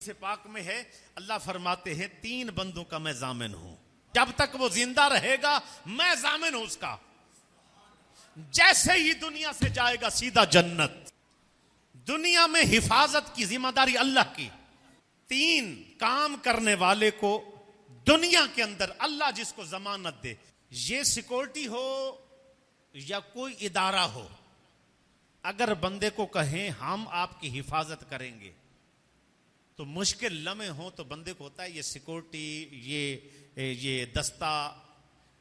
से पाक में है, अल्लाह फरमाते हैं तीन बंदों का मैं जामिन हूं, जब तक वो जिंदा रहेगा मैं जामिन हूं उसका। जैसे ही दुनिया से जाएगा सीधा जन्नत। दुनिया में हिफाजत की जिम्मेदारी अल्लाह की। तीन काम करने वाले को दुनिया के अंदर अल्लाह जिसको जमानत दे, ये सिक्योरिटी हो या कोई इदारा हो, अगर बंदे को कहें हम आपकी हिफाजत करेंगे तो मुश्किल लम्हे हो तो बंदे को होता है ये सिक्योरिटी, ये दस्ता,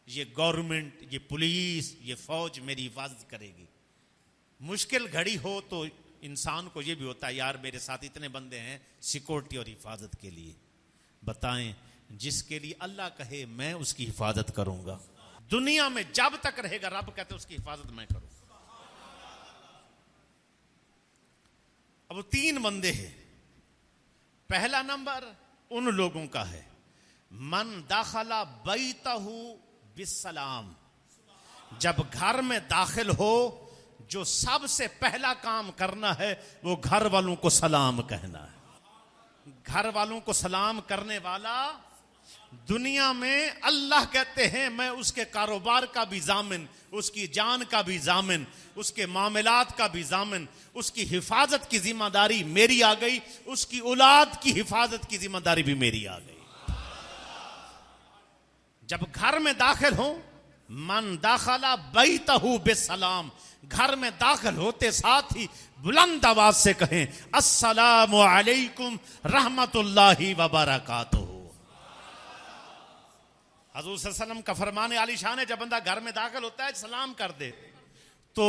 ये गवर्नमेंट, ये पुलिस, ये फौज मेरी हिफाजत करेगी। मुश्किल घड़ी हो तो इंसान को ये भी होता है यार मेरे साथ इतने बंदे हैं सिक्योरिटी और हिफाजत के लिए। बताएं, जिसके लिए अल्लाह कहे मैं उसकी हिफाजत करूंगा, दुनिया में जब तक रहेगा रब कहते उसकी हिफाजत मैं करूं। अब तीन बंदे हैं। पहला नंबर उन लोगों का है मन दाखला बैतहू बिस्सलाम, जब घर में दाखिल हो जो सबसे पहला काम करना है वो घर वालों को सलाम कहना है। घर वालों को सलाम करने वाला दुनिया में अल्लाह कहते हैं मैं उसके कारोबार का भी जामिन, उसकी जान का भी जामिन, उसके मामलात का भी जामिन, उसकी हिफाजत की जिम्मेदारी मेरी आ गई, उसकी औलाद की हिफाजत की जिम्मेदारी भी मेरी आ गई। जब घर में दाखिल हो मन दाखला बैतहू बिस्सलाम, घर में दाखिल होते साथ ही बुलंद आवाज से कहें अस्सलामु अलैकुम रहमतुल्लाहि व बरकातुहू। हज़ूर सल्लल्लाहु अलैहि वसल्लम का फरमान आलीशान है, जब बंदा घर में दाखिल होता है सलाम कर दे तो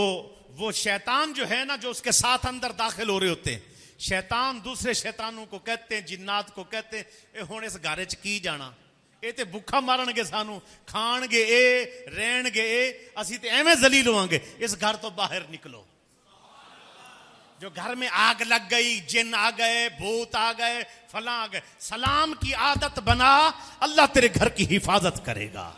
वो शैतान जो है ना, जो उसके साथ अंदर दाखिल हो रहे होते हैं, शैतान दूसरे शैतानों को कहते हैं, जिन्नात को कहते हैं ए हुण इस घर च की जाना, ये तो भुखा मारनगे, सानू खाणगे, रहणगे, असी तो एवें जलील होवांगे, इस घर तो बाहर निकलो। जो घर में आग लग गई, जिन आ गए, भूत आ गए, फला आ गए, सलाम की आदत बना, अल्लाह तेरे घर की हिफाजत करेगा।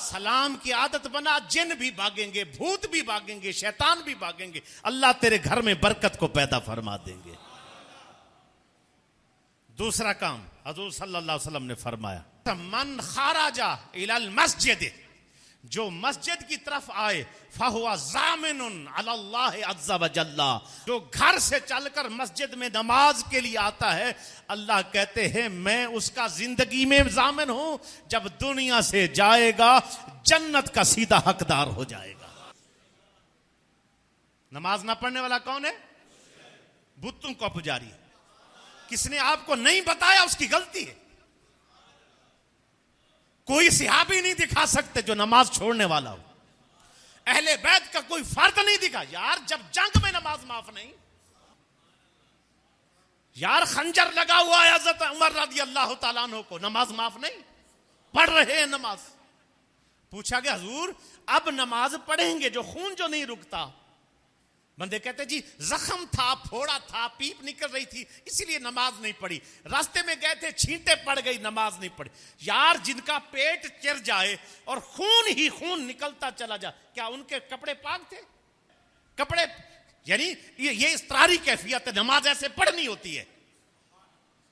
सलाम की आदत बना, जिन भी भागेंगे, भूत भी भागेंगे, शैतान भी भागेंगे, अल्लाह तेरे घर में बरकत को पैदा फरमा देंगे। दूसरा काम हज़ूर सल्लल्लाहु अलैहि वसल्लम ने फरमाया मन खाराजा इलल मस्जिद, जो मस्जिद की तरफ आए फहुआ जामिनुन अल्लाह अज़्ज़ा व जल्ला, जो घर से चलकर मस्जिद में नमाज के लिए आता है अल्लाह कहते हैं मैं उसका जिंदगी में जामिन हूं, जब दुनिया से जाएगा जन्नत का सीधा हकदार हो जाएगा। नमाज ना पढ़ने वाला कौन है? बुतों का पुजारी। किसने आपको नहीं बताया उसकी गलती है। कोई सहाबी नहीं दिखा सकते जो नमाज छोड़ने वाला हो। अहले बैत का कोई फर्द नहीं दिखा। यार जब जंग में नमाज माफ नहीं, यार खंजर लगा हुआ है हज़रत उमर रज़ी अल्लाह तआला अन्हु को, नमाज माफ नहीं, पढ़ रहे हैं नमाज। पूछा गया हुजूर अब नमाज पढ़ेंगे जो खून जो नहीं रुकता। बंदे कहते जी जख्म था, फोड़ा था, पीप निकल रही थी इसीलिए नमाज नहीं पढ़ी, रास्ते में गए थे छींटे पड़ गई नमाज नहीं पढ़ी। यार जिनका पेट चिर जाए और खून ही खून निकलता चला जाए, क्या उनके कपड़े पाक थे? कपड़े यानी ये इस्त्रारी कैफियत है, नमाज ऐसे पढ़नी होती है।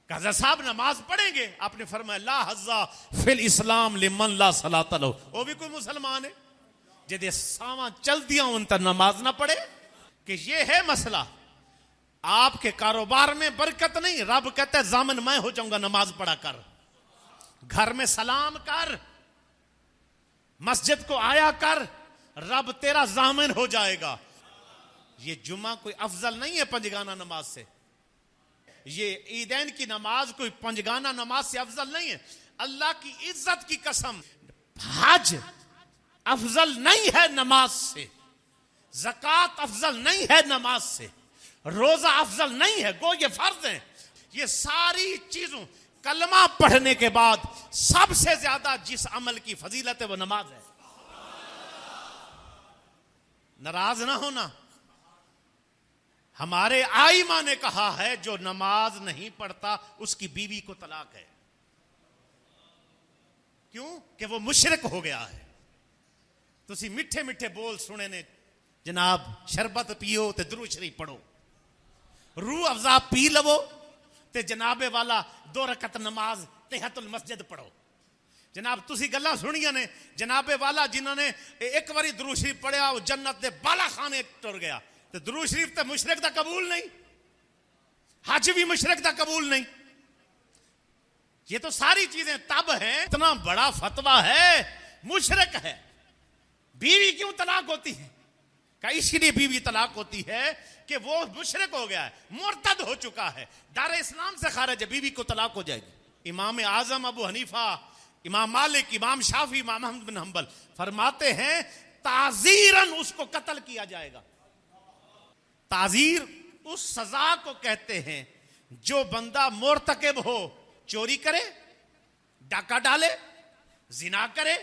काज़ी साहब नमाज पढ़ेंगे, आपने फरमाया ला हज़्ज़ा फिल इस्लाम लिमन ला सलात लहू, वो भी कोई मुसलमान है जिदे सावा चल दिया उन तक नमाज ना पढ़े। कि ये है मसला, आपके कारोबार में बरकत नहीं, रब कहता है जामिन मैं हो जाऊंगा, नमाज पढ़ा कर, घर में सलाम कर, मस्जिद को आया कर, रब तेरा जामिन हो जाएगा। ये जुमा कोई अफजल नहीं है पंजगाना नमाज से, ये ईदैन की नमाज कोई पंजगाना नमाज से अफजल नहीं है। अल्लाह की इज्जत की कसम, हज अफजल नहीं है नमाज से, ज़कात अफजल नहीं है नमाज से, रोजा अफजल नहीं है, गो ये फर्ज है। ये सारी चीजों कलमा पढ़ने के बाद सबसे ज्यादा जिस अमल की फजीलत है वो नमाज है। नाराज ना होना। हमारे आइमा ने कहा है जो नमाज नहीं पढ़ता उसकी बीवी को तलाक है। क्यों? कि वो मुशरिक हो गया है। तुसी मिठे मिठे बोल सुने ने जनाब, शरबत पियो ते दुरूद शरीफ पढ़ो, रूह अफ़ज़ा पी लवो ते जनाबे वाला 2 रकत नमाज तहतुल मस्जिद पढ़ो। जनाब तुसी गल्लां सुनियां ने, जनाबे वाला जिन्होंने एक बारी दुरूद शरीफ पढ़िया वो जन्नत दे बाला खाने टुर गया। तो दुरूद शरीफ तो मुशरिक दा कबूल नहीं, हज भी मुशरिक दा कबूल नहीं। ये तो सारी चीजें तब है, इतना बड़ा फतवा है, मुशरिक है। बीवी क्यों तलाक होती है? का इसलिए बीवी तलाक होती है कि वो मुशरिक हो गया है, मुर्तद हो चुका है, दार इस्लाम से खारिज है, बीवी को तलाक हो जाएगी। इमाम आजम अबू हनीफा, इमाम मालिक, इमाम शाफी, इमाम अहमद बिन हंबल फरमाते हैं ताजीरन उसको कत्ल किया जाएगा। ताजीर उस सजा को कहते हैं जो बंदा मुर्तकिब हो, चोरी करे, डाका डाले, जिना करे,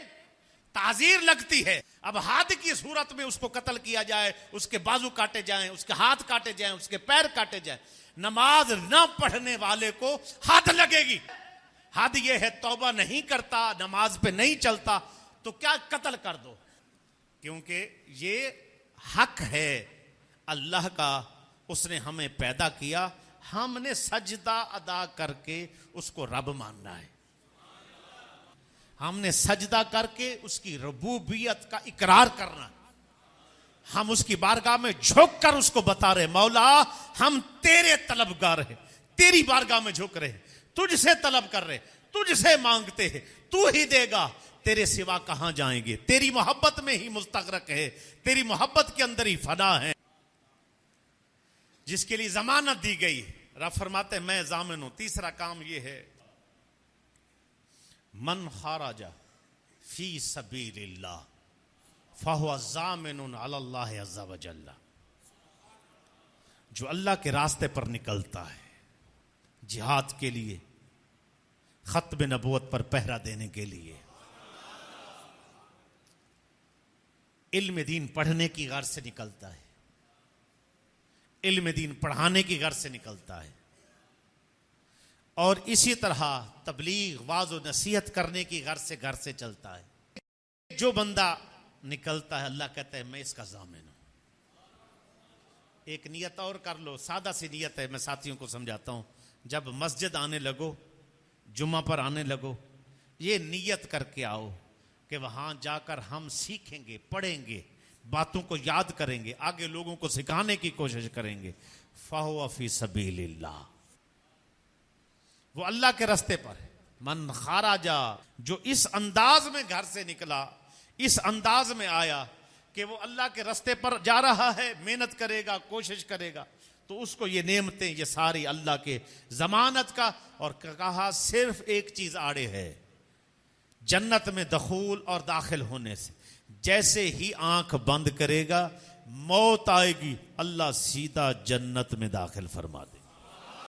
ताजीर लगती है। अब हाथ की सूरत में उसको कत्ल किया जाए, उसके बाजू काटे जाएं, उसके हाथ काटे जाएं, उसके पैर काटे जाएं, नमाज न पढ़ने वाले को हाथ लगेगी। हद यह है तौबा नहीं करता, नमाज पे नहीं चलता तो क्या कत्ल कर दो, क्योंकि ये हक है अल्लाह का, उसने हमें पैदा किया, हमने सजदा अदा करके उसको रब मानना है। हमने सजदा करके उसकी रबूबियत का इकरार करना। हम उसकी बारगाह में झुक कर उसको बता रहे मौला हम तेरे तलबगार हैं, तेरी बारगाह में झुक रहे, तुझसे तलब कर रहे, तुझसे मांगते हैं, तू ही देगा, तेरे सिवा कहां जाएंगे, तेरी मोहब्बत में ही मुस्तगरक है, तेरी मोहब्बत के अंदर ही फना है। जिसके लिए जमानत दी गई, रब फरमाते मैं जामिन हूं। तीसरा काम यह है मन खाराजा फी सबीलिल्लाह फहुवा जामिनुन अलल्लाह अज़्ज़ा व जल्ला। जो अल्लाह के रास्ते पर निकलता है जिहाद के लिए, खत्म नबूवत पर पहरा देने के लिए, इल्म दीन पढ़ने की गर्ज से निकलता है, इल्म दीन पढ़ाने की गर्ज से निकलता है, और इसी तरह तबलीग वाज व नसीहत करने की गर्ज से घर से चलता है। जो बंदा निकलता है अल्लाह कहता है मैं इसका जामिन हूं। एक नियत और कर लो, सादा सी नियत है, मैं साथियों को समझाता हूं। जब मस्जिद आने लगो, जुम्मा पर आने लगो, ये नियत करके आओ कि वहां जाकर हम सीखेंगे, पढ़ेंगे, बातों को याद करेंगे, आगे लोगों को सिखाने की कोशिश करेंगे। फहुवा फी सबीलिल्लाह, वो अल्लाह के रास्ते पर है। मन खाराजा, जो इस अंदाज में घर से निकला, इस अंदाज में आया कि वो अल्लाह के रास्ते पर जा रहा है, मेहनत करेगा, कोशिश करेगा, तो उसको ये नेमतें, ये सारी अल्लाह के जमानत का। और कहा सिर्फ एक चीज आड़े है जन्नत में दखूल और दाखिल होने से। जैसे ही आंख बंद करेगा मौत आएगी, अल्लाह सीधा जन्नत में दाखिल फरमा दे।